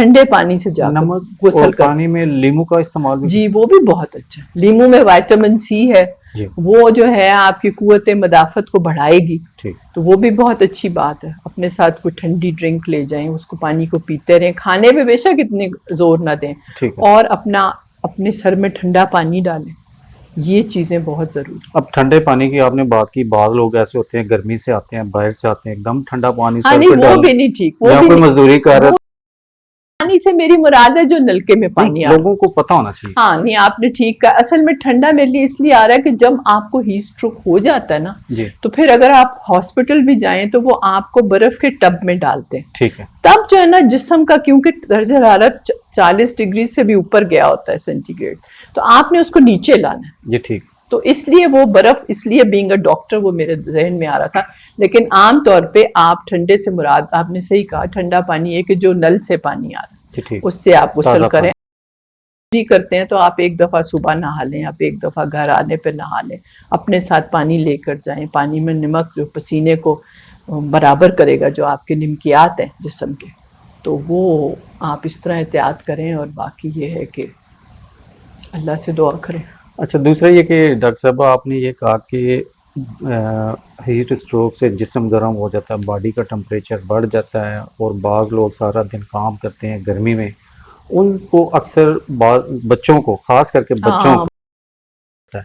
ٹھنڈے پانی سے جا کر نمک غسل اور کر. پانی میں لیمو کا استعمال بھی. جی وہ بھی بہت اچھا. لیمو میں وائٹامن سی ہے, جی وہ جو ہے آپ کی قوت مدافعت کو بڑھائے گی, ٹھیک. تو وہ بھی بہت اچھی بات ہے. اپنے ساتھ کوئی ٹھنڈی ڈرنک لے جائیں, اس کو پانی کو پیتے رہیں, کھانے پہ بے شک اتنے زور نہ دیں, ٹھیک ہے. اور اپنے سر میں ٹھنڈا پانی ڈالیں, یہ چیزیں بہت ضروری. اب ٹھنڈے پانی کی آپ نے بات کی, بعض لوگ ایسے ہوتے ہیں گرمی سے آتے ہیں, باہر سے آتے ہیں, ایک دم ٹھنڈا پانی ہاں سر نہیں پہ وہ ڈال, بھی نہیں ٹھیک, وہ یا بھی کوئی نہیں. مزدوری کر رہا پانی سے میری مراد ہے جو نلکے میں پانی آ رہا ہے. لوگوں کو پتہ ہونا چاہیے. ہاں نہیں آپ نے ٹھیک کہا. اصل میں ٹھنڈا میرے لیے اس لیے آ رہا ہے کہ جب آپ کو ہیٹ اسٹروک ہو جاتا ہے نا, جی تو پھر اگر آپ ہاسپٹل بھی جائیں تو وہ آپ کو برف کے ٹب میں ڈالتے ہیں. ٹھیک ہے. تب جو ہے نا جسم کا, کیونکہ درجہ حرارت 40 ڈگری سے بھی اوپر گیا ہوتا ہے سینٹی گریڈ, تو آپ نے اس کو نیچے لانا ہے. جی ٹھیک. تو اس لیے وہ برف, اس لیے بینگ اے ڈاکٹر وہ میرے ذہن میں آ رہا تھا. لیکن عام طور پہ آپ ٹھنڈے سے مراد, آپ نے صحیح کہا, ٹھنڈا پانی ہے کہ جو نل سے پانی آ رہا ہے جی ٹھیک. اس سے آپ غسل تازہ کریں. بھی کرتے ہیں تو آپ ایک دفعہ صبح نہا لیں, آپ ایک دفعہ گھر آنے پہ نہا لیں, اپنے ساتھ پانی لے کر جائیں. پانی میں نمک جو پسینے کو برابر کرے گا, جو آپ کے نمکیات ہیں جسم کے, تو وہ آپ اس طرح احتیاط کریں. اور باقی یہ ہے کہ اللہ سے دعا کریں. اچھا دوسرا یہ کہ ڈاکٹر صاحب آپ نے یہ کہا کہ ہیٹ اسٹروک سے جسم گرم ہو جاتا ہے, باڈی کا ٹمپریچر بڑھ جاتا ہے, اور بعض لوگ سارا دن کام کرتے ہیں گرمی میں, ان کو اکثر بچوں کو, خاص کر کے بچوں کو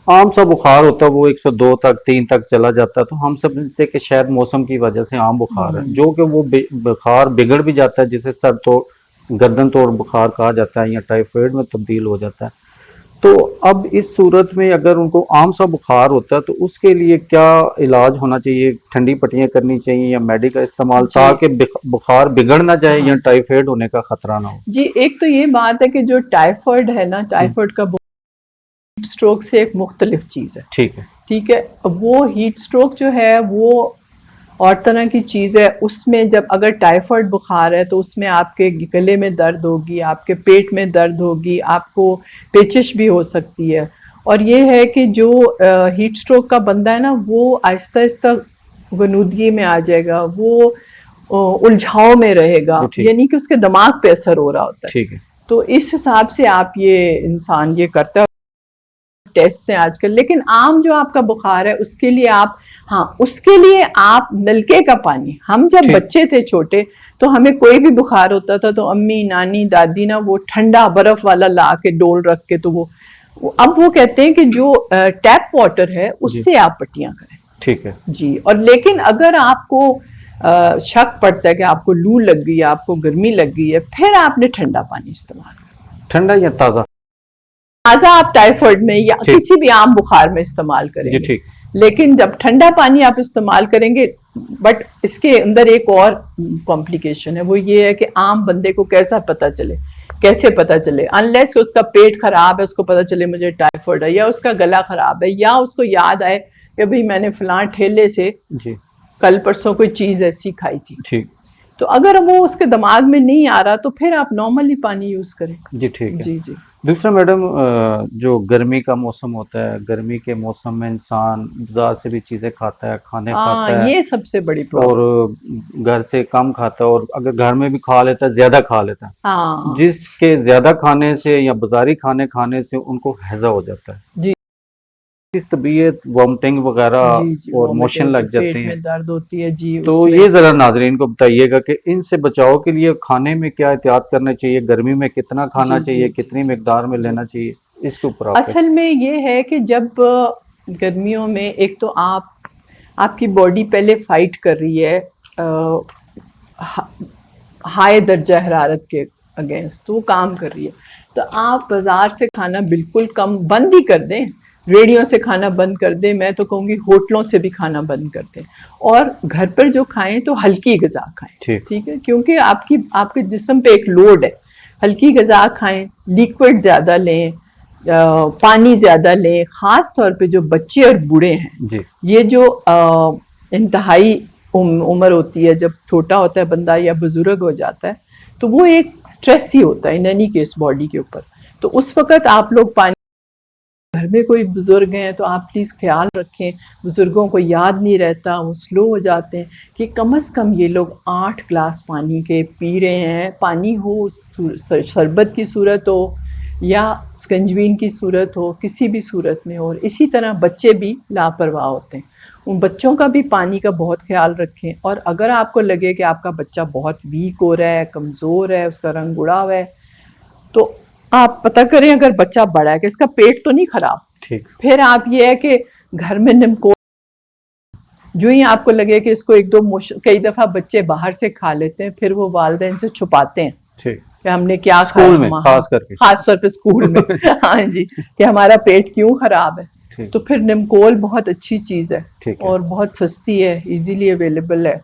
عام سا بخار ہوتا ہے, وہ 102 تک 3 تک چلا جاتا ہے, تو ہم سمجھتے ہیں کہ شاید موسم کی وجہ سے عام بخار ہے, جو کہ وہ بخار بگڑ بھی جاتا ہے, جسے سر توڑ گردن توڑ بخار کہا جاتا ہے, یا ٹائیفائڈ میں تبدیل ہو جاتا ہے. تو اب اس صورت میں اگر ان کو عام سا بخار ہوتا ہے تو اس کے لیے کیا علاج ہونا چاہیے؟ ٹھنڈی پٹیاں کرنی چاہیے یا میڈی کا استعمال, تاکہ بخار بگڑ نہ جائے یا ٹائیفائڈ ہونے کا خطرہ نہ ہو. جی ایک تو یہ بات ہے کہ جو ٹائیفائڈ ہے نا, ٹائیفائڈ کا ہیٹ اسٹروک سے ایک مختلف چیز ہے. ٹھیک ہے. ٹھیک ہے. وہ ہیٹ اسٹروک جو ہے وہ اور طرح کی چیز ہے. اس میں جب اگر ٹائیفائڈ بخار ہے تو اس میں آپ کے گلے میں درد ہوگی, آپ کے پیٹ میں درد ہوگی, آپ کو پیچش بھی ہو سکتی ہے. اور یہ ہے کہ جو ہیٹ اسٹروک کا بندہ ہے نا, وہ آہستہ آہستہ غنودگی میں آ جائے گا, وہ الجھاؤ میں رہے گا, یعنی کہ اس کے دماغ پہ اثر ہو رہا ہوتا ہے. ٹھیک ہے. تو اس حساب سے آپ یہ انسان یہ کرتا ہے ٹیسٹ سے آج کل. لیکن عام جو آپ کا بخار ہے اس کے لیے آپ, ہاں اس کے لیے آپ نلکے کا پانی, ہم جب بچے تھے چھوٹے تو ہمیں کوئی بھی بخار ہوتا تھا تو امی نانی دادی نا وہ ٹھنڈا برف والا لا کے ڈول رکھ کے, تو وہ اب وہ کہتے ہیں کہ جو ٹیپ واٹر ہے اس سے آپ پٹیاں کریں. ٹھیک ہے. جی. اور لیکن اگر آپ کو شک پڑتا ہے کہ آپ کو لو لگ گئی ہے, آپ کو گرمی لگ گئی ہے, پھر آپ نے ٹھنڈا پانی استعمال کریں. ٹھنڈا یا تازہ؟ تازہ آپ ٹائیفائڈ میں یا کسی بھی عام بخار میں استعمال کریں گے. ٹھیک. لیکن جب ٹھنڈا پانی آپ استعمال کریں گے, بٹ اس کے اندر ایک اور کمپلیکیشن ہے, وہ یہ ہے کہ عام بندے کو کیسا پتا چلے, کیسے پتا چلے, انلیس اس کا پیٹ خراب ہے اس کو پتا چلے مجھے ٹائیفائڈ ہے, یا اس کا گلا خراب ہے, یا اس کو یاد آئے کہ بھئی میں نے فلاں ٹھیلے سے کل پرسوں کوئی چیز ایسی کھائی تھی. ٹھیک. تو اگر وہ اس کے دماغ میں نہیں آ رہا تو پھر آپ نارملی پانی یوز کریں. جی ٹھیک ہے. جی جی. دوسرا میڈم, جو گرمی کا موسم ہوتا ہے, گرمی کے موسم میں انسان بازار سے بھی چیزیں کھاتا ہے, کھانے کھاتا ہے, یہ سب سے بڑی پرابلم, اور گھر سے کم کھاتا ہے, اور اگر گھر میں بھی کھا لیتا ہے زیادہ کھا لیتا ہے, جس کے زیادہ کھانے سے یا بازاری کھانے سے ان کو ہیضہ ہو جاتا ہے. جی. اس طبیعت وامٹنگ وغیرہ اور موشن لگ جاتے ہیں, پیٹ میں درد ہوتی ہے. جی. تو یہ ذرا ناظرین کو بتائیے گا کہ ان سے بچاؤ کے لیے کھانے میں کیا احتیاط کرنا چاہیے, گرمی میں کتنا کھانا چاہیے, کتنی مقدار میں لینا چاہیے, اس کے اوپر اصل میں یہ ہے کہ جب گرمیوں میں ایک تو آپ کی باڈی پہلے فائٹ کر رہی ہے ہائی درجہ حرارت کے اگینسٹ, تو وہ کام کر رہی ہے, تو آپ بازار سے کھانا بالکل کم بند ہی کر دیں, ریڑیوں سے کھانا بند کر دیں, میں تو کہوں گی ہوٹلوں سے بھی کھانا بند کر دیں, اور گھر پر جو کھائیں تو ہلکی غذا کھائیں. ٹھیک ہے. کیونکہ آپ کے جسم پہ ایک لوڈ ہے, ہلکی غذا کھائیں, لیکوڈ زیادہ لیں, پانی زیادہ لیں, خاص طور پہ جو بچے اور بوڑھے ہیں, یہ جو انتہائی عمر ہوتی ہے, جب چھوٹا ہوتا ہے بندہ یا بزرگ ہو جاتا ہے, تو وہ ایک سٹریس ہی ہوتا ہے ان اینی کیس باڈی کے اوپر, تو اس وقت آپ لوگ پانی گھر میں کوئی بزرگ ہیں تو آپ پلیز خیال رکھیں، بزرگوں کو یاد نہیں رہتا، وہ سلو ہو جاتے ہیں، کہ کم از کم یہ لوگ 8 گلاس پانی کے پی رہے ہیں، پانی ہو، شربت کی صورت ہو یا سکنجوین کی صورت ہو، کسی بھی صورت میں ہو۔ اور اسی طرح بچے بھی لاپرواہ ہوتے ہیں، ان بچوں کا بھی پانی کا بہت خیال رکھیں۔ اور اگر آپ کو لگے کہ آپ کا بچہ بہت ویک ہو رہا ہے، کمزور ہے، اس کا رنگ اڑا ہوا ہے، تو آپ پتہ کریں اگر بچہ بڑا ہے کہ اس کا پیٹ تو نہیں خراب، ٹھیک، پھر آپ یہ ہے کہ گھر میں نمکو، جو ہی آپ کو لگے کہ اس کو ایک دو کئی دفعہ بچے باہر سے کھا لیتے ہیں، پھر وہ والدین سے چھپاتے ہیں ٹھیک، کہ ہم نے کیا کھایا، اسکول میں خاص کر کے، خاص طور پہ اسکول میں ہاں جی، کہ ہمارا پیٹ کیوں خراب ہے، ٹھیک، تو پھر نمکول بہت اچھی چیز ہے ٹھیک ہے۔ اور بہت سستی ہے، ایزیلی اویلیبل ہے،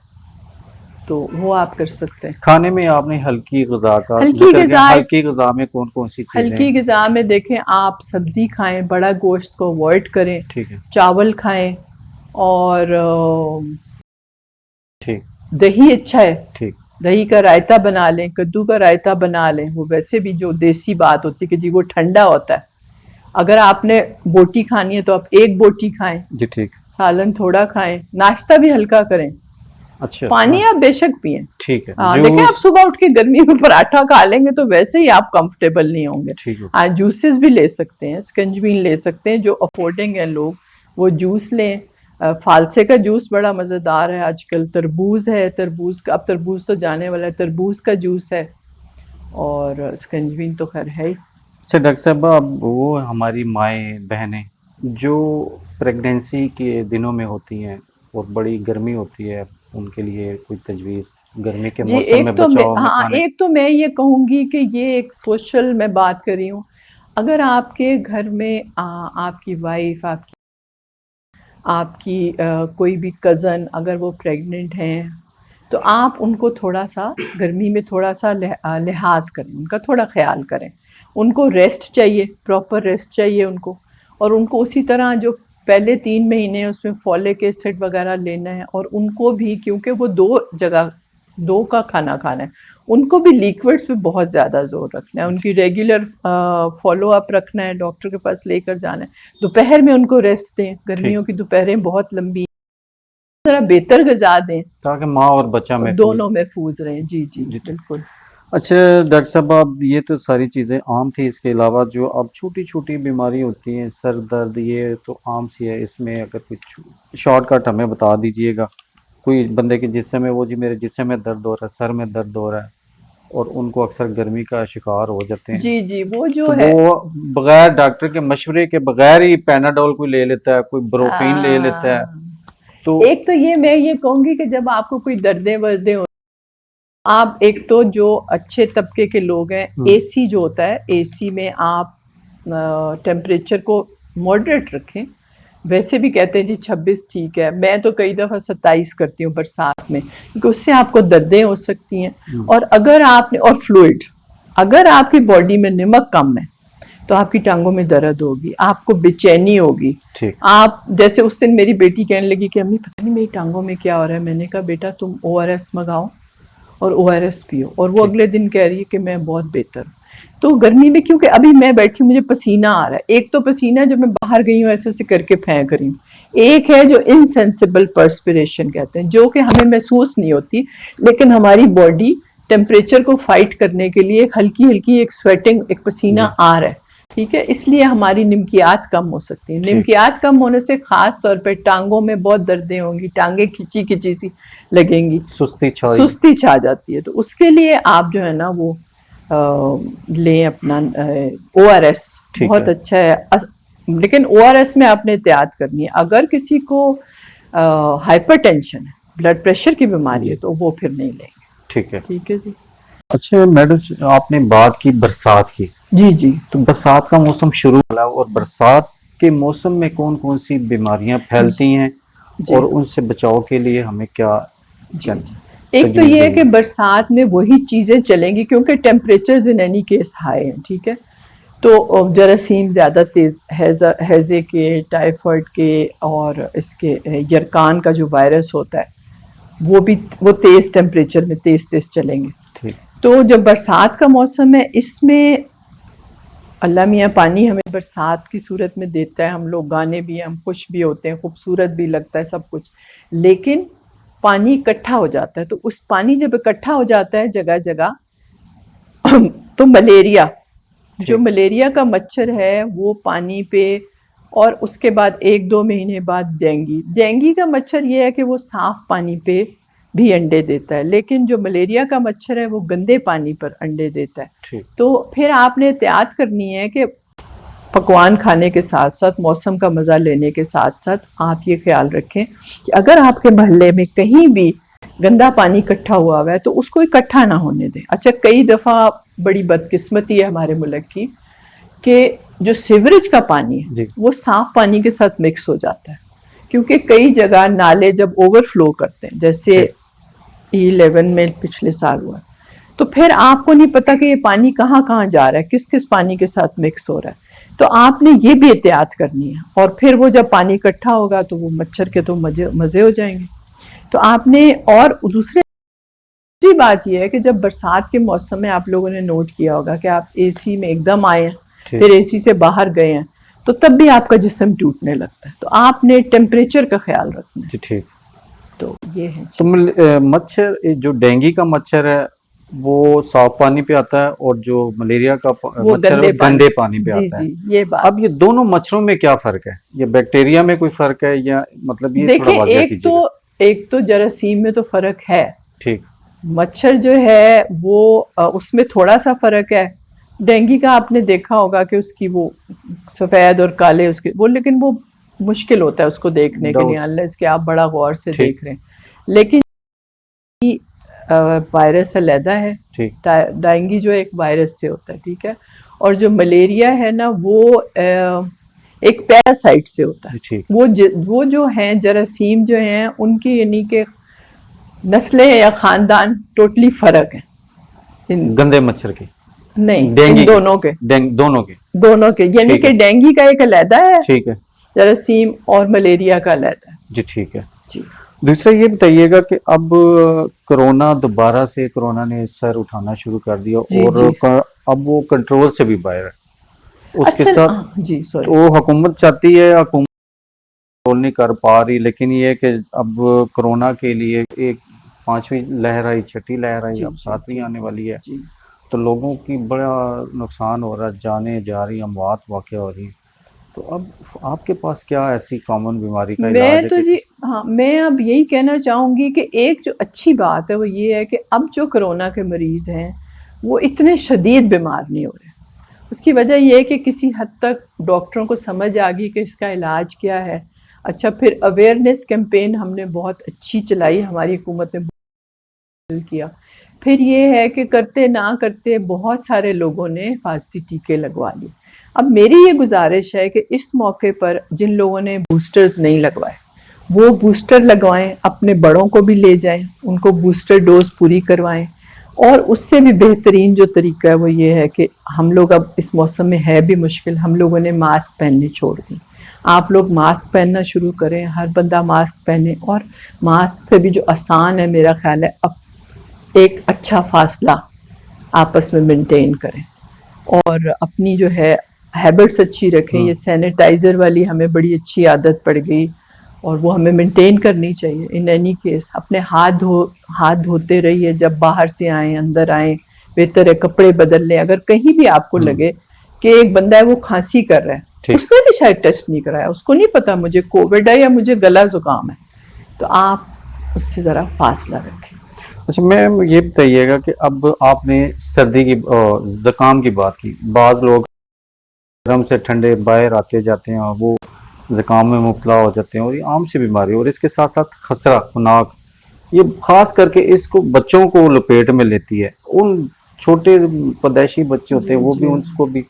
تو وہ آپ کر سکتے ہیں۔ کھانے میں آپ نے ہلکی غذا کا ہلکی ذکر کیا، غذا، ہلکی غذا میں کون کون سی چیزیں ہلکی ہیں؟ غذا میں دیکھیں آپ سبزی کھائیں، بڑا گوشت کو اوائڈ کریں، ٹھیک ہے، چاول کھائیں، اور ٹھیک، دہی اچھا ہے، ٹھیک، دہی کا رائتہ بنا لیں، کدو کا رائتہ بنا لیں، وہ ویسے بھی جو دیسی بات ہوتی ہے کہ جی وہ ٹھنڈا ہوتا ہے، اگر آپ نے بوٹی کھانی ہے تو آپ ایک بوٹی کھائیں، جی ٹھیک، سالن تھوڑا کھائیں، ناشتہ بھی ہلکا کریں، اچھا، پانی آپ بے شک پئیں۔ ٹھیک ہے، ہاں دیکھیں، آپ جوس، صبح اٹھ کے گرمی میں پراٹھا کھا لیں گے تو ویسے ہی آپ کمفرٹیبل نہیں ہوں گے۔ ٹھیک ہے، آج جوسز بھی لے سکتے ہیں، سکنجبین لے سکتے ہیں، جو افورڈنگ ہیں لوگ وہ جوس لیں۔ فالسے کا جوس بڑا مزیدار ہے آج کل، تربوز ہے، تربوز کا، اب تربوز تو جانے والا ہے، تربوز کا جوس ہے، اور سکنجبین تو خیر ہے ہی۔ اچھا ڈاکٹر صاحب، اب وہ ہماری مائیں بہنیں جو پریگنینسی کے دنوں میں ہوتی ہیں اور بڑی گرمی ہوتی ہے، ان کے لیے کوئی تجویز گرمی کے جی موسم میں ایک تو بچاؤ میں ہاں، کھانے؟ ایک تو میں یہ کہوں گی کہ یہ ایک سوشل میں بات کر رہی ہوں، اگر آپ کے گھر میں آپ کی وائف، آپ کی کوئی بھی کزن اگر وہ پریگننٹ ہیں تو آپ ان کو تھوڑا سا گرمی میں تھوڑا سا لحاظ کریں، ان کا تھوڑا خیال کریں، ان کو ریسٹ چاہیے، پراپر ریسٹ چاہیے ان کو، اور ان کو اسی طرح جو پہلے 3 مہینے اس میں فولک ایسڈ وغیرہ لینا ہے، اور ان کو بھی کیونکہ وہ 2 کا کھانا کھانا ہے، ان کو بھی لیکوڈز پہ بہت زیادہ زور رکھنا ہے، ان کی ریگولر فالو اپ رکھنا ہے، ڈاکٹر کے پاس لے کر جانا ہے، دوپہر میں ان کو ریسٹ دیں، گرمیوں کی دوپہریں بہت لمبی ہیں، ذرا بہتر غذا دیں تاکہ ماں اور بچہ اور محفوظ۔ دونوں محفوظ رہیں۔ جی جی بالکل۔ اچھا ڈاکٹر صاحب، اب یہ تو ساری چیزیں عام تھی، اس کے علاوہ جو اب چھوٹی چھوٹی بیماری ہوتی ہیں، سر درد، یہ تو عام سی ہے، اس میں اگر کوئی شارٹ کٹ ہمیں بتا دیجئے گا، کوئی بندے کے جسم میں وہ جی میرے جسم میں درد ہو رہا ہے، سر میں درد ہو رہا ہے، اور ان کو اکثر گرمی کا شکار ہو جاتے ہیں، جی جی وہ جو تو ہے وہ بغیر ڈاکٹر کے مشورے کے بغیر ہی پیناڈول کوئی لے لیتا ہے، کوئی بروفین لے لیتا ہے، تو ایک تو یہ میں یہ کہوں گی کہ جب آپ کو کوئی دردیں وردیں ہو، آپ ایک تو جو اچھے طبقے کے لوگ ہیں، اے سی جو ہوتا ہے، اے سی میں آپ ٹیمپریچر کو ماڈریٹ رکھیں، ویسے بھی کہتے ہیں جی 26 ٹھیک ہے، میں تو کئی دفعہ 27 کرتی ہوں برسات میں، کیونکہ اس سے آپ کو دردیں ہو سکتی ہیں، اور اگر آپ نے، اور فلوئڈ، اگر آپ کی باڈی میں نمک کم ہے تو آپ کی ٹانگوں میں درد ہوگی، آپ کو بے چینی ہوگی، ٹھیک، آپ جیسے اس دن میری بیٹی کہنے لگی کہ امی پتہ نہیں میری ٹانگوں میں کیا ہو رہا ہے، میں نے کہا بیٹا تم ORS منگاؤ اور ORS پیو، اور وہ اگلے دن کہہ رہی ہے کہ میں بہت بہتر ہوں۔ تو گرمی میں کیونکہ ابھی میں بیٹھی ہوں مجھے پسینہ آ رہا ہے، ایک تو پسینہ جو میں باہر گئی ہوں ایسے ایسے کر کے پھینک رہی ہوں، ایک ہے جو انسینسیبل پرسپریشن کہتے ہیں، جو کہ ہمیں محسوس نہیں ہوتی، لیکن ہماری باڈی ٹیمپریچر کو فائٹ کرنے کے لیے ہلکی ہلکی ایک سویٹنگ، ایک پسینہ آ رہا ہے، ٹھیک ہے، اس لیے ہماری نمکیات کم ہو سکتی ہیں، نمکیات کم ہونے سے خاص طور پہ ٹانگوں میں بہت دردیں ہوں گی، ٹانگیں کھچی کھچی سی لگیں گی، سستی چھا جاتی ہے، تو اس کے لیے آپ جو ہے نا وہ لیں اپنا ORS، بہت اچھا ہے، لیکن ORS میں آپ نے احتیاط کرنی ہے، اگر کسی کو ہائپر ٹینشن ہے، بلڈ پریشر کی بیماری ہے تو وہ پھر نہیں لیں گے۔ ٹھیک ہے، ٹھیک ہے جی۔ اچھا میڈم، آپ نے بات کی برسات کی، جی جی، تو برسات کا موسم شروع ہوا، اور برسات کے موسم میں کون کون سی بیماریاں پھیلتی ہیں اور ان سے بچاؤ کے لیے ہمیں کیا ایک تو یہ ہے کہ برسات میں وہی چیزیں چلیں گی کیونکہ temperatures in any case high ہیں، ٹھیک ہے، تو جراثیم زیادہ تیز، ہیزے کے، ٹائیفائڈ کے، اور اس کے یرکان کا جو وائرس ہوتا ہے وہ تیز ٹیمپریچر میں تیز چلیں گے۔ تو جب برسات کا موسم ہے، اس میں اللہ میاں پانی ہمیں برسات کی صورت میں دیتا ہے, ہم لوگ گانے بھی ہیں, ہم خوش بھی ہوتے ہیں, خوبصورت بھی لگتا ہے سب کچھ, لیکن پانی اکٹھا ہو جاتا ہے. تو اس پانی جب اکٹھا ہو جاتا ہے جگہ جگہ تو ملیریا, جو ملیریا کا مچھر ہے وہ پانی پہ, اور اس کے بعد 1-2 مہینے بعد ڈینگی کا مچھر یہ ہے کہ وہ صاف پانی پہ بھی انڈے دیتا ہے, لیکن جو ملیریا کا مچھر ہے وہ گندے پانی پر انڈے دیتا ہے. تو پھر آپ نے احتیاط کرنی ہے کہ پکوان کھانے کے ساتھ ساتھ, موسم کا مزہ لینے کے ساتھ ساتھ آپ یہ خیال رکھیں کہ اگر آپ کے محلے میں کہیں بھی گندا پانی اکٹھا ہوا ہے تو اس کو اکٹھا نہ ہونے دیں. اچھا, کئی دفعہ بڑی بدقسمتی ہے ہمارے ملک کی کہ جو سیوریج کا پانی ہے وہ صاف پانی کے ساتھ مکس ہو جاتا ہے, کیونکہ کئی جگہ نالے جب اوور فلو کرتے ہیں, جیسے E11 میں پچھلے سال ہوا, تو پھر آپ کو نہیں پتا کہ یہ پانی کہاں کہاں جا رہا ہے, کس کس پانی کے ساتھ مکس ہو رہا ہے. تو آپ نے یہ بھی احتیاط کرنی ہے, اور پھر وہ جب پانی اکٹھا ہوگا تو وہ مچھر کے تو مزے ہو جائیں گے. تو آپ نے, اور دوسری بات یہ ہے کہ جب برسات کے موسم میں آپ لوگوں نے نوٹ کیا ہوگا کہ آپ اے سی میں ایک دم آئے ہیں, پھر اے سی سے باہر گئے ہیں, تو تب بھی آپ کا جسم ٹوٹنے لگتا ہے. تو آپ نے ٹیمپریچر کا خیال رکھنا ہے. ٹھیک. تو یہ ہے. تو مچھر, جو ڈینگی کا مچھر ہے وہ صاف پانی پہ آتا ہے, اور جو ملیریا کا مچھر ہے گندے پانی پہ آتا ہے. یہ بات, اب یہ دونوں مچھروں میں کیا فرق ہے؟ یہ بیکٹیریا میں کوئی فرق ہے یا مطلب یہ تھوڑا واضح کیجیے. ایک تو جراثیم میں تو فرق ہے. ٹھیک. مچھر جو ہے وہ اس میں تھوڑا سا فرق ہے. ڈینگی کا آپ نے دیکھا ہوگا کہ اس کی وہ سفید اور کالے اس کے وہ, لیکن وہ مشکل ہوتا ہے اس کو دیکھنے کے لیے, انلیس کہ آپ بڑا غور سے دیکھ رہے ہیں. لیکن وائرس علیحدہ ہے, ڈینگی جو ایک وائرس سے ہوتا ہے, ٹھیک ہے, اور جو ملیریا ہے نا وہ ایک پیراسائٹ سے ہوتا ہے. وہ جو ہیں جراثیم جو ہیں ان کی یعنی کہ نسلیں یا خاندان ٹوٹلی فرق ہیں. گندے مچھر کے نہیں, دونوں کے یعنی کہ ڈینگی کا ایک علیحدہ ہے, ٹھیک ہے, جراثیم, اور ملیریا کا علیحدہ ہے. جی ٹھیک ہے. جی. دوسرا یہ بتائیے گا کہ اب کرونا دوبارہ سے کرونا نے سر اٹھانا شروع کر دیا, اور اب وہ کنٹرول سے بھی باہر ہے. اس کے ساتھ وہ حکومت چاہتی ہے, حکومت کنٹرول نہیں کر پا رہی, لیکن یہ کہ اب کرونا کے لیے ایک 5ویں لہر آئی, 6ٹھی لہر آئی, اب 7ویں آنے والی ہے. تو لوگوں کی بڑا نقصان ہو رہا ہے, جانیں جا رہی ہیں, اموات واقع ہو رہی ہیں. تو اب آپ کے پاس کیا ایسی کامن بیماری کا علاج ہے؟ تو جی ہاں, میں اب یہی کہنا چاہوں گی کہ ایک جو اچھی بات ہے وہ یہ ہے کہ اب جو کرونا کے مریض ہیں وہ اتنے شدید بیمار نہیں ہو رہے. اس کی وجہ یہ ہے کہ کسی حد تک ڈاکٹروں کو سمجھ آ گئی کہ اس کا علاج کیا ہے. اچھا, پھر اویئرنیس کیمپین ہم نے بہت اچھی چلائی, ہماری حکومت نے کیا. پھر یہ ہے کہ کرتے نہ کرتے بہت سارے لوگوں نے حفاظتی ٹیکے لگوا لیے. اب میری یہ گزارش ہے کہ اس موقع پر جن لوگوں نے بوسٹرز نہیں لگوائے وہ بوسٹر لگوائیں, اپنے بڑوں کو بھی لے جائیں, ان کو بوسٹر ڈوز پوری کروائیں. اور اس سے بھی بہترین جو طریقہ ہے وہ یہ ہے کہ ہم لوگ اب اس موسم میں ہے بھی مشکل, ہم لوگوں نے ماسک پہننے چھوڑ دی. آپ لوگ ماسک پہننا شروع کریں, ہر بندہ ماسک پہنے, اور ماسک سے بھی جو آسان ہے میرا خیال ہے اب ایک اچھا فاصلہ آپس میں مینٹین کریں, اور اپنی جو ہے ہیبٹس اچھی رکھیں. یہ سینیٹائزر والی ہمیں بڑی اچھی عادت پڑ گئی, اور وہ ہمیں مینٹین کرنی چاہیے. ان اینی کیس اپنے ہاتھ دھوتے رہیے, جب باہر سے آئیں اندر آئیں, بہتر ہے کپڑے بدل لیں. اگر کہیں بھی آپ کو لگے کہ ایک بندہ ہے وہ کھانسی کر رہا ہے, اس نے بھی شاید ٹیسٹ نہیں کرایا, اس کو نہیں پتا مجھے کووڈ ہے یا مجھے گلا زکام ہے, تو آپ اس سے ذرا فاصلہ رکھیں. اچھا, میں یہ بتائیے گا کہ اب آپ نے سردی کی زکام کی بات کی, بعض لوگ گرم سے ٹھنڈے باہر آتے جاتے ہیں اور وہ زکام میں مبتلا ہو جاتے ہیں, اور یہ عام سی بیماری, اور اس کے ساتھ ساتھ خسرہ, خناق, یہ خاص کر کے اس کو بچوں کو لپیٹ میں لیتی ہے. ان چھوٹے پیدائشی بچے ہوتے ہیں وہ بھی, ان کو بھی,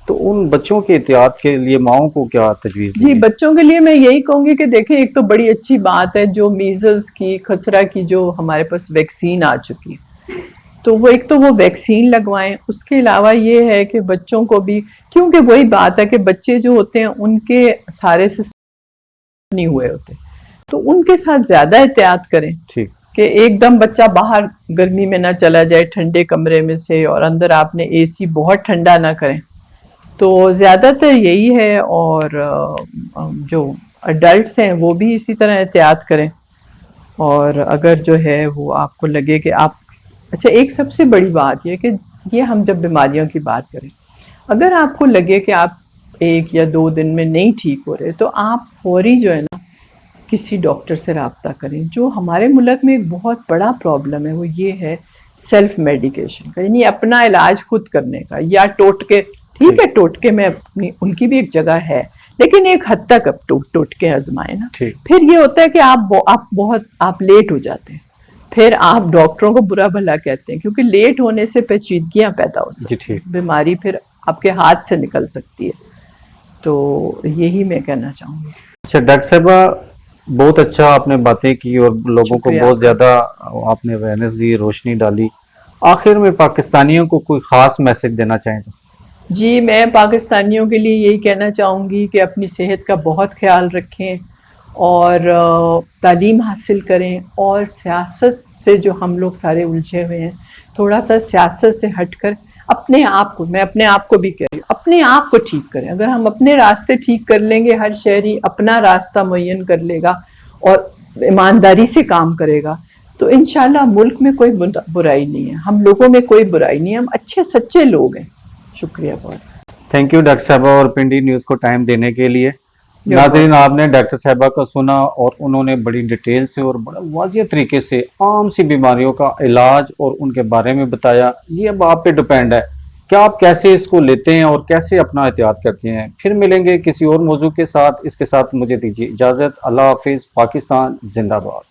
تو ان بچوں کے احتیاط کے لیے ماؤں کو کیا تجویز دی؟ جی, بچوں کے لیے میں یہی کہوں گی کہ دیکھیں, ایک تو بڑی اچھی بات ہے جو میزلز کی, خسرہ کی جو ہمارے پاس ویکسین آ چکی ہے, تو وہ ایک تو وہ ویکسین لگوائیں. اس کے علاوہ یہ ہے کہ بچوں کو بھی, کیونکہ وہی بات ہے کہ بچے جو ہوتے ہیں ان کے سارے سسٹم نہیں ہوئے ہوتے, تو ان کے ساتھ زیادہ احتیاط کریں. ٹھیک, کہ ایک دم بچہ باہر گرمی میں نہ چلا جائے ٹھنڈے کمرے میں سے, اور اندر آپ نے اے سی بہت ٹھنڈا نہ کریں. تو زیادہ تر یہی ہے، اور جو اڈلٹس ہیں وہ بھی اسی طرح احتیاط کریں. اور اگر جو ہے وہ آپ کو لگے کہ آپ اچھا، ایک سب سے بڑی بات یہ کہ یہ ہم جب بیماریوں کی بات کریں، اگر آپ کو لگے کہ آپ 1 یا 2 دن میں نہیں ٹھیک ہو رہے تو آپ فوری جو ہے نا کسی ڈاکٹر سے رابطہ کریں. جو ہمارے ملک میں ایک بہت بڑا پرابلم ہے وہ یہ ہے سیلف میڈیکیشن کا، یعنی اپنا علاج خود کرنے کا، یا ٹوٹکے. ٹھیک ہے، ٹوٹکے میں اپنی ان کی بھی ایک جگہ ہے، لیکن ایک حد تک اب ٹوٹکے آزمائیں نا. پھر یہ ہوتا ہے کہ آپ لیٹ ہو جاتے ہیں، پھر آپ ڈاکٹروں کو برا بھلا کہتے ہیں، کیونکہ لیٹ ہونے سے پیچیدگیاں پیدا ہو سکتی ہیں، بیماری پھر آپ کے ہاتھ سے نکل سکتی ہے. تو یہی میں کہنا چاہوں گی. اچھا ڈاکٹر صاحبہ، بہت اچھا آپ نے باتیں کی اور لوگوں کو بہت زیادہ آپ نے اویئرنیس دی، روشنی ڈالی. آخر میں پاکستانیوں کو کوئی خاص میسج دینا چاہیں تو؟ جی، میں پاکستانیوں کے لیے یہی کہنا چاہوں گی کہ اپنی صحت کا بہت خیال رکھیں اور تعلیم حاصل کریں، اور سیاست سے جو ہم لوگ سارے الجھے ہوئے ہیں، تھوڑا سا سیاست سے ہٹ کر اپنے آپ کو، میں اپنے آپ کو بھی کہہ رہی ہوں، اپنے آپ کو ٹھیک کریں. اگر ہم اپنے راستے ٹھیک کر لیں گے، ہر شہری اپنا راستہ معین کر لے گا اور ایمانداری سے کام کرے گا، تو انشاءاللہ ملک میں کوئی برائی نہیں ہے، ہم لوگوں میں کوئی برائی نہیں ہے، ہم اچھے سچے لوگ ہیں. شکریہ بہت. تھینک یو ڈاکٹر صاحبہ اور پنڈی نیوز کو ٹائم دینے کے لیے. ناظرین، آپ نے ڈاکٹر صاحبہ کا سنا اور انہوں نے بڑی ڈیٹیل سے اور بڑا واضح طریقے سے عام سی بیماریوں کا علاج اور ان کے بارے میں بتایا. یہ اب آپ پہ ڈیپینڈ ہے کہ آپ کیسے اس کو لیتے ہیں اور کیسے اپنا احتیاط کرتے ہیں. پھر ملیں گے کسی اور موضوع کے ساتھ. اس کے ساتھ مجھے دیجیے اجازت. اللہ حافظ. پاکستان زندہ باد.